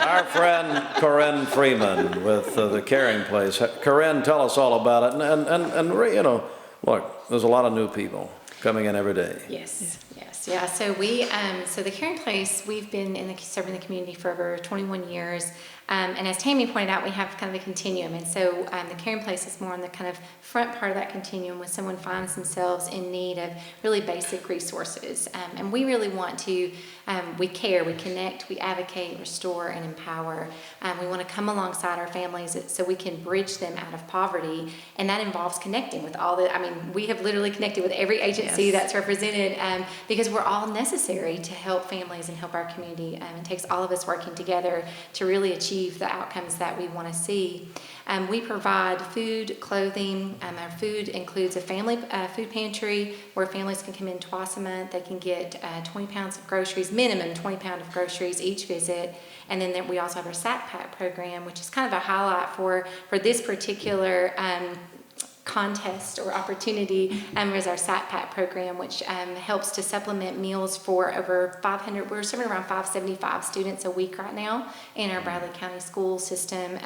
Our friend Corinne Freeman with the Caring Place. Corinne, tell us all about it. And you know, look, there's a lot of new people coming in every day. Yes. Yeah. So so the Caring Place, we've been serving the community for over 21 years. And as Tammy pointed out, we have kind of a continuum. And so the Caring Place is more on the kind of front part of that continuum when someone finds themselves in need of really basic resources. And we really want to, we care, we connect, we advocate, restore, and empower. We want to come alongside our families so we can bridge them out of poverty. And that involves connecting with we have literally connected with every agency that's represented because we're all necessary to help families and help our community. It takes all of us working together to really achieve the outcomes that we want to see. We provide food, clothing. Our food includes a family food pantry where families can come in twice a month. They can get 20 pounds of groceries, minimum 20 pounds of groceries each visit. And then we also have our sack pack program, which is kind of a highlight for this particular contest or opportunity is our sack pack program, which helps to supplement meals for over 500. We're serving around 575 students a week right now in our Bradley County school system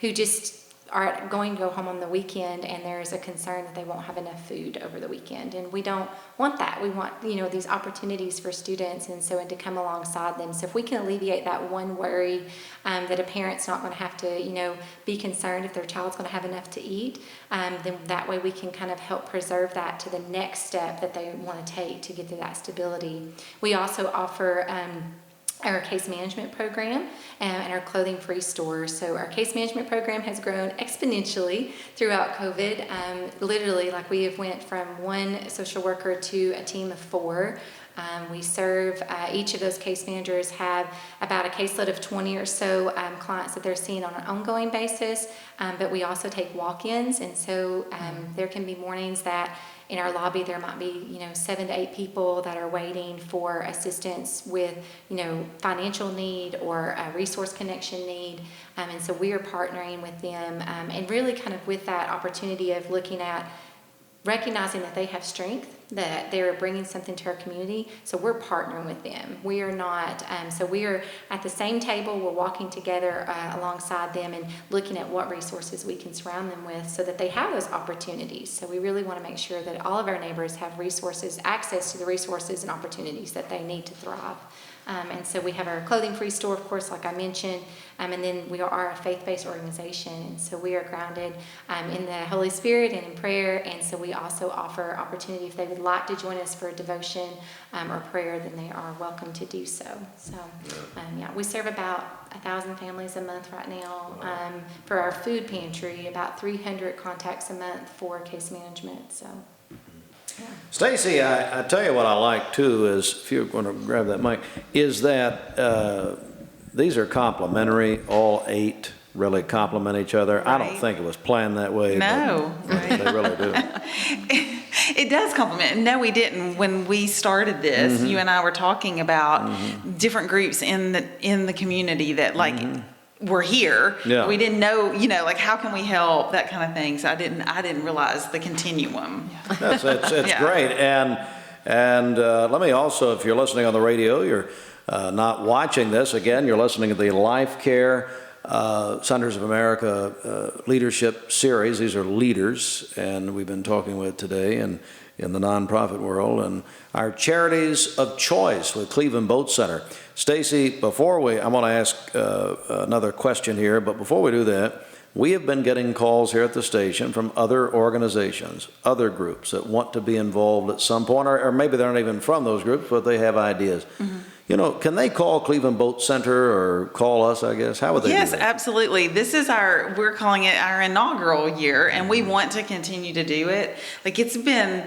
who just are going to go home on the weekend, and there's a concern that they won't have enough food over the weekend, and we don't want that. We want these opportunities for students, and to come alongside them. So if we can alleviate that one worry that a parent's not going to have to be concerned if their child's going to have enough to eat, then that way we can kind of help preserve that to the next step that they want to take to get to that stability. We also offer our case management program and our clothing free store. So our case management program has grown exponentially throughout COVID. Literally, like we have went from one social worker to a team of 4. We serve, each of those case managers have about a caseload of 20 or so clients that they're seeing on an ongoing basis, but we also take walk-ins, and so there can be mornings that in our lobby there might be 7 to 8 people that are waiting for assistance with financial need or a resource connection need, and so we are partnering with them and really kind of with that opportunity of looking at recognizing that they have strength, that they're bringing something to our community, so we're partnering with them. We are not, so we are at the same table, we're walking together alongside them and looking at what resources we can surround them with so that they have those opportunities. So we really want to make sure that all of our neighbors have resources, access to the resources and opportunities that they need to thrive. And so we have our clothing-free store, of course, like I mentioned, and then we are a faith-based organization, and so we are grounded in the Holy Spirit and in prayer, and so we also offer opportunity if they would like to join us for a devotion or prayer, then they are welcome to do so. So, we serve about 1,000 families a month right now for our food pantry, about 300 contacts a month for case management, so. Yeah. Stacy, I tell you what I like too is, if you're going to grab that mic, is that these are complementary. All 8 really complement each other. Right. I don't think it was planned that way. No. But they really do. It does complement. No, we didn't. When we started this, you and I were talking about different groups in the community that were here. Yeah. We didn't know, like how can we help, that kind of thing. So I didn't realize the continuum. It's great. And let me also, if you're listening on the radio, you're not watching this, again, you're listening to the Lifecare Centers of America Leadership Series. These are leaders, and we've been talking with today and in the nonprofit world, and our charities of choice with Cleveland Boat Center. Stacy, I want to ask another question here, but before we do that, we have been getting calls here at the station from other organizations, other groups that want to be involved at some point, or maybe they're not even from those groups, but they have ideas. You know, can they call Cleveland Boat Center or call us, I guess? How would they do Yes, that? absolutely. This is we're calling it our inaugural year, and we want to continue to do it. Like, it's been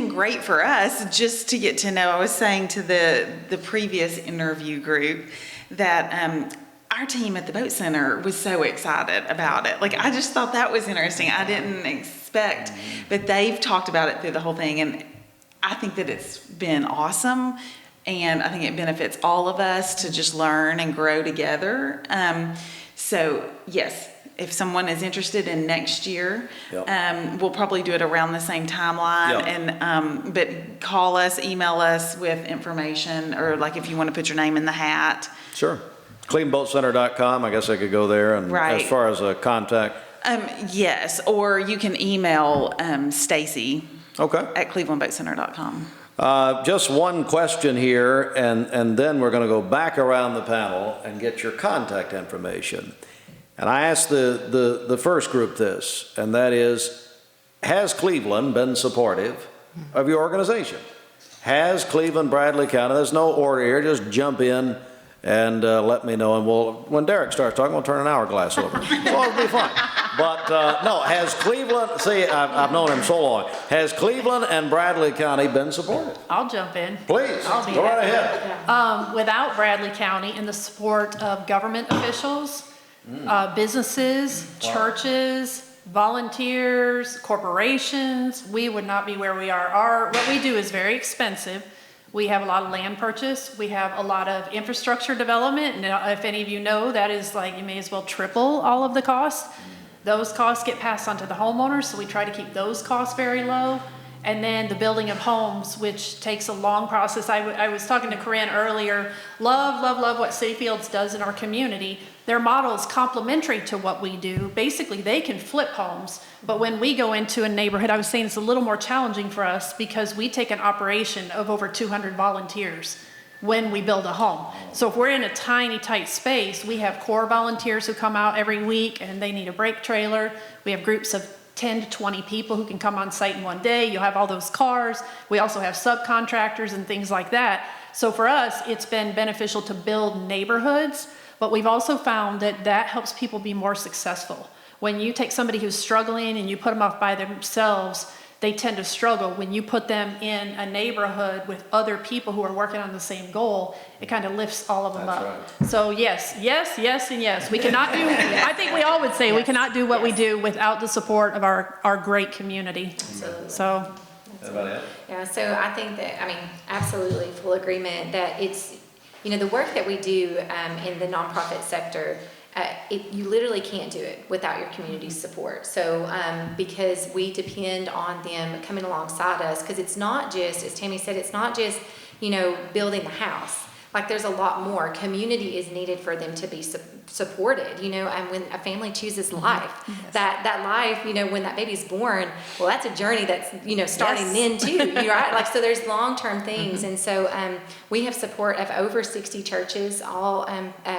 great for us just to get to know. I was saying to the previous interview group that our team at the Boat Center was so excited about it. Like, I just thought that was interesting. I didn't expect, but they've talked about it through the whole thing, and I think that it's been awesome. And I think it benefits all of us to just learn and grow together. So yes, if someone is interested in next year, we'll probably do it around the same timeline. And but call us, email us with information, or like if you want to put your name in the hat. Sure. ClevelandBoatCenter.com. I guess I could go there. And Right. as far as a contact. Yes, or you can email Stacy at ClevelandBoatCenter.com. Just one question here, and then we're going to go back around the panel and get your contact information. And I asked the first group this, and that is, has Cleveland been supportive of your organization? Has Cleveland, Bradley County, there's no order here, just jump in and let me know, and when Derek starts talking, we'll turn an hourglass over. So it'll be fine. But no, has Cleveland, see, I've known him so long, has Cleveland and Bradley County been supportive? I'll jump in. Please, go right ahead. Without Bradley County and the support of government officials, businesses, churches, volunteers, corporations, we would not be where we are. What we do is very expensive. We have a lot of land purchase. We have a lot of infrastructure development. And if any of you know, that is like, you may as well triple all of the costs. Those costs get passed on to the homeowners, so we try to keep those costs very low. And then the building of homes, which takes a long process. I was talking to Corinne earlier. Love what City Fields does in our community. Their model is complementary to what we do. Basically, they can flip homes. But when we go into a neighborhood, I was saying it's a little more challenging for us because we take an operation of over 200 volunteers when we build a home. So if we're in a tiny, tight space, we have core volunteers who come out every week and they need a brake trailer. We have groups of 10 to 20 people who can come on site in one day. You'll have all those cars. We also have subcontractors and things like that. So for us, it's been beneficial to build neighborhoods, but we've also found that that helps people be more successful. When you take somebody who's struggling and you put them off by themselves, they tend to struggle. When you put them in a neighborhood with other people who are working on the same goal, it kind of lifts all of them up. Right. So yes, and yes. We cannot do, I think we all would say, we cannot do what we do without the support of our great community. So. Yeah, so I think that, absolutely full agreement that it's, the work that we do in the nonprofit sector, you literally can't do it without your community's support. So because we depend on them coming alongside us, because it's not just, as Tammy said, it's not just, building the house. Like, there's a lot more. Community is needed for them to be supported, and when a family chooses life, that life, when that baby's born, well, that's a journey that's, starting then too, right? Like, so there's long-term things. And so we have support of over 60 churches, all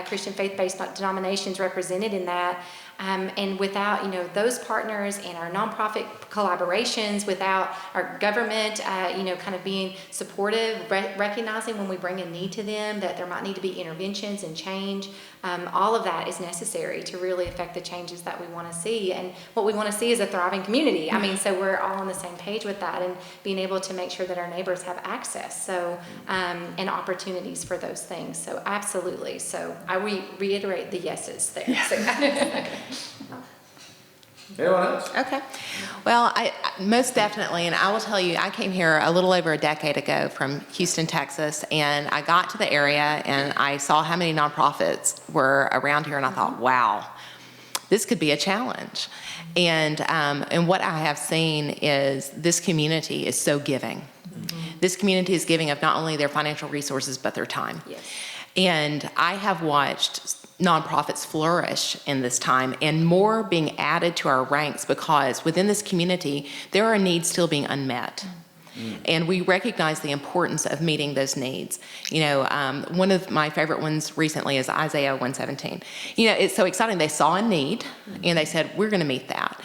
Christian faith-based denominations represented in that. And without, those partners and our nonprofit collaborations, without our government, kind of being supportive, recognizing when we bring a need to them that there might need to be interventions and change, all of that is necessary to really affect the changes that we want to see. And what we want to see is a thriving community. So we're all on the same page with that and being able to make sure that our neighbors have access, and opportunities for those things. So absolutely. So I reiterate the yeses there. Yeah. So. Anyone else? Okay. Well, I most definitely, and I will tell you, I came here a little over a decade ago from Houston, Texas, and I got to the area and I saw how many nonprofits were around here, and I thought, wow, this could be a challenge. And what I have seen is this community is so giving. This community is giving of not only their financial resources, but their time. Yes. And I have watched nonprofits flourish in this time, and more being added to our ranks, because within this community there are needs still being unmet. And we recognize the importance of meeting those needs. You know, one of my favorite ones recently is Isaiah 117. You know, it's so exciting. They saw a need and they said, we're going to meet that.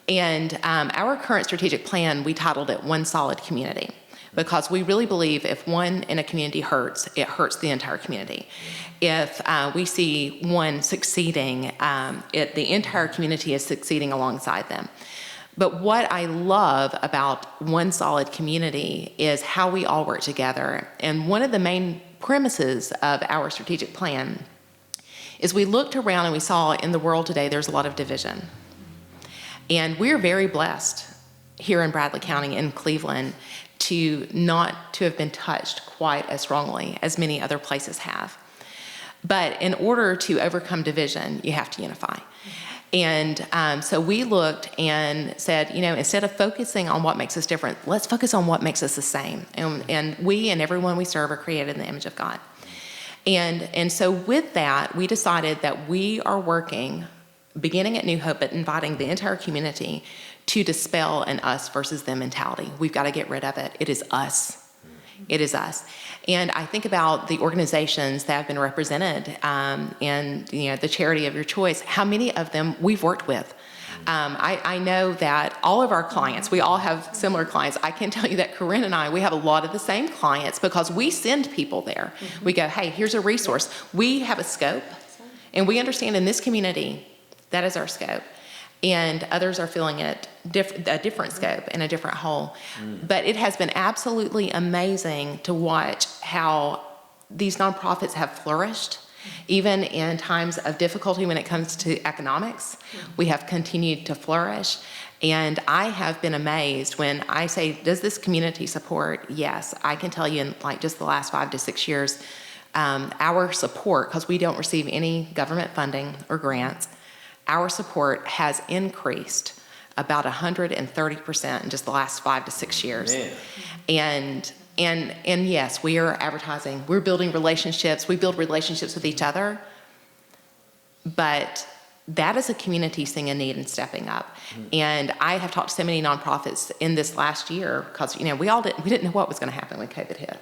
And our current strategic plan, we titled it One Solid Community, because we really believe if one in a community hurts, it hurts the entire community. If we see one succeeding, the entire community is succeeding alongside them. But what I love about One Solid Community is how we all work together. And one of the main premises of our strategic plan is we looked around and we saw in the world today there's a lot of division. And we're very blessed here in Bradley County, in Cleveland, to not to have been touched quite as strongly as many other places have. But in order to overcome division, you have to unify. And so we looked and said, you know, instead of focusing on what makes us different, let's focus on what makes us the same. And we and everyone we serve are created in the image of God. And so with that, we decided that we are working, beginning at New Hope, but inviting the entire community to dispel an us versus them mentality. We've got to get rid of it. It is us. It is us. And I think about the organizations that have been represented and, you know, the charity of your choice, how many of them we've worked with. I know that all of our clients, we all have similar clients. I can tell you that Corinne and I, we have a lot of the same clients because we send people there. We go, hey, here's a resource. We have a scope, and we understand in this community, that is our scope. And others are feeling it a different scope and a different whole. But it has been absolutely amazing to watch how these nonprofits have flourished. Even in times of difficulty when it comes to economics, we have continued to flourish. And I have been amazed when I say, does this community support? Yes, I can tell you in like just the last 5 to 6 years, our support, because we don't receive any government funding or grants, our support has increased about 130% in just the last 5 to 6 years. Man. And yes, we are advertising. We're building relationships. We build relationships with each other. But that is a community seeing a need and stepping up. And I have talked to so many nonprofits in this last year because, you know, we didn't know what was going to happen when COVID hit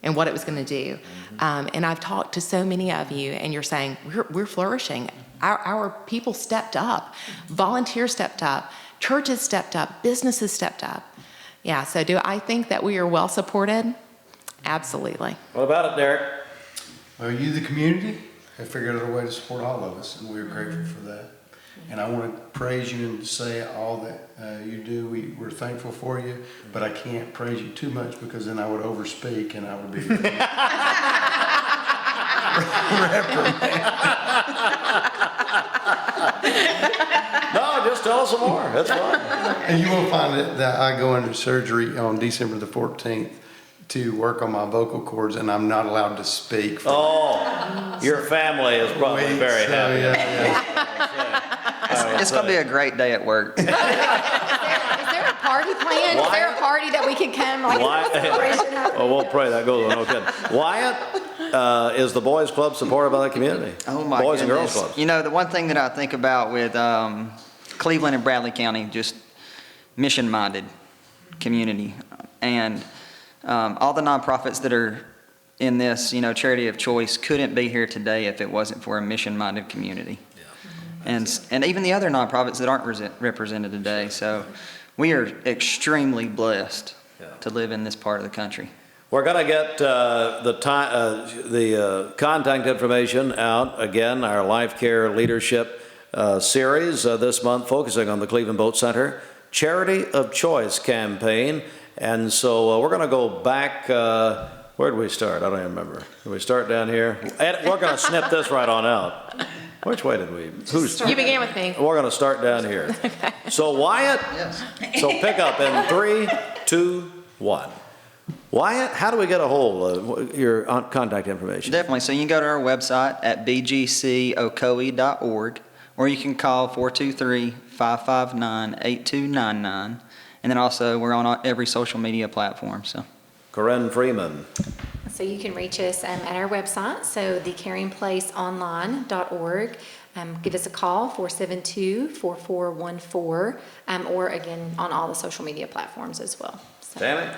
and what it was going to do. And I've talked to so many of you, and you're saying we're flourishing. Our people stepped up, volunteers stepped up, churches stepped up, businesses stepped up. Yeah, so do I think that we are well supported? Absolutely. What about it, Derek? Well, you, the community, have figured out a way to support all of us, and we're grateful for that. And I want to praise you and say all that you do. We're thankful for you, but I can't praise you too much because then I would overspeak and I would be No, just tell us some more. That's fine. And you will find that I go into surgery on December the 14th to work on my vocal cords, and I'm not allowed to speak. Your family is probably very happy. It's going to be a great day at work. Is there a party planned? Is there a party that we can come? We'll pray that goes on. Okay. Wyatt, is the Boys Club supported by the community? Oh my Boys goodness. and Girls Club. You know, the one thing that I think about with Cleveland and Bradley County, just mission-minded community. And all the nonprofits that are in this, you know, charity of choice couldn't be here today if it wasn't for a mission-minded community. And even the other nonprofits that aren't represented today. So we are extremely blessed to live in this part of the country. We're going to get the contact information out again, our Lifecare Leadership series this month, focusing on the Cleveland Boat Center Charity of Choice campaign. And so we're going to go back. Where did we start? I don't even remember. Did we start down here? We're going to snip this right on out. Which way did we? You began with me. We're going to start down here. Okay. So Wyatt, so pick up in 3, 2, 1. Wyatt, how do we get a hold of your contact information? Definitely. So you can go to our website at bgcocoe.org, or you can call 423-559-8299. And then also we're on every social media platform. So, Corinne Freeman. So you can reach us at our website, so thecaringplaceonline.org. Give us a call, 472-4414, or again, on all the social media platforms as well. So. Tammy?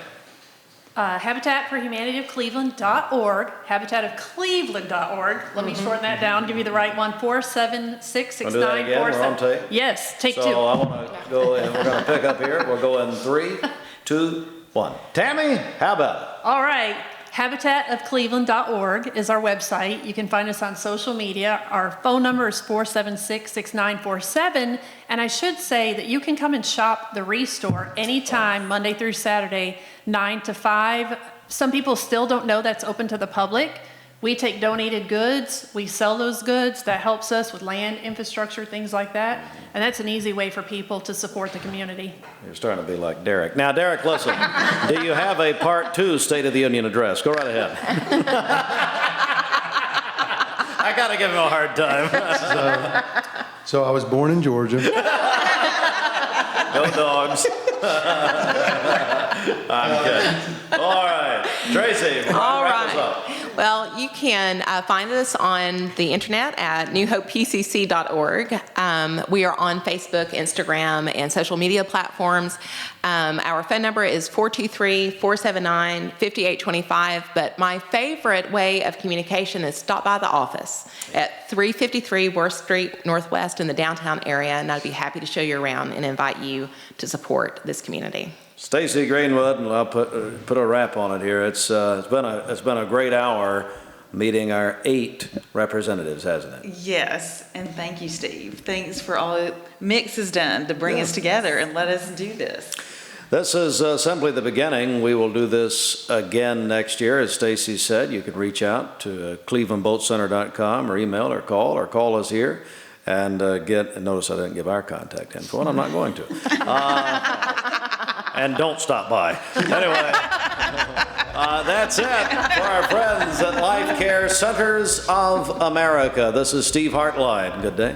habitatforhumanityofcleveland.org, habitatofcleveland.org. Let me shorten that down, give you the right one, 4766947. Wanna do that again? We're on tape? Yes, take two. So I want to go in, we're going to pick up here. We'll go in 3, 2, 1. Tammy, how about it? All right. Habitatofcleveland.org is our website. You can find us on social media. Our phone number is 476-6947. And I should say that you can come and shop the Restore anytime, Monday through Saturday, 9 to 5. Some people still don't know that's open to the public. We take donated goods, we sell those goods. That helps us with land, infrastructure, things like that. And that's an easy way for people to support the community. You're starting to be like Derek. Now, Derek, listen, do you have a part 2 State of the Union address? Go right ahead. I got to give him a hard time. So I was born in Georgia. Go Dogs. I'm kidding. All right. Tracy, All wrap us right. up. Well, you can find us on the internet at newhopepcc.org. We are on Facebook, Instagram, and social media platforms. Our phone number is 423-479-5825, but my favorite way of communication is stop by the office at 353 Worth Street Northwest in the downtown area, and I'd be happy to show you around and invite you to support this community. Stacy Greenwood, and I'll put a wrap on it here. It's been a great hour meeting our 8 representatives, hasn't it? Yes, and thank you, Steve. Thanks for all that Mix has done to bring us together and let us do this. This is simply the beginning. We will do this again next year. As Stacy said, you can reach out to clevelandboatcenter.com or email or call us here and notice I didn't give our contact info, and I'm not going to. And don't stop by. Anyway, that's it for our friends at Lifecare Centers of America. This is Steve Hartline. Good day.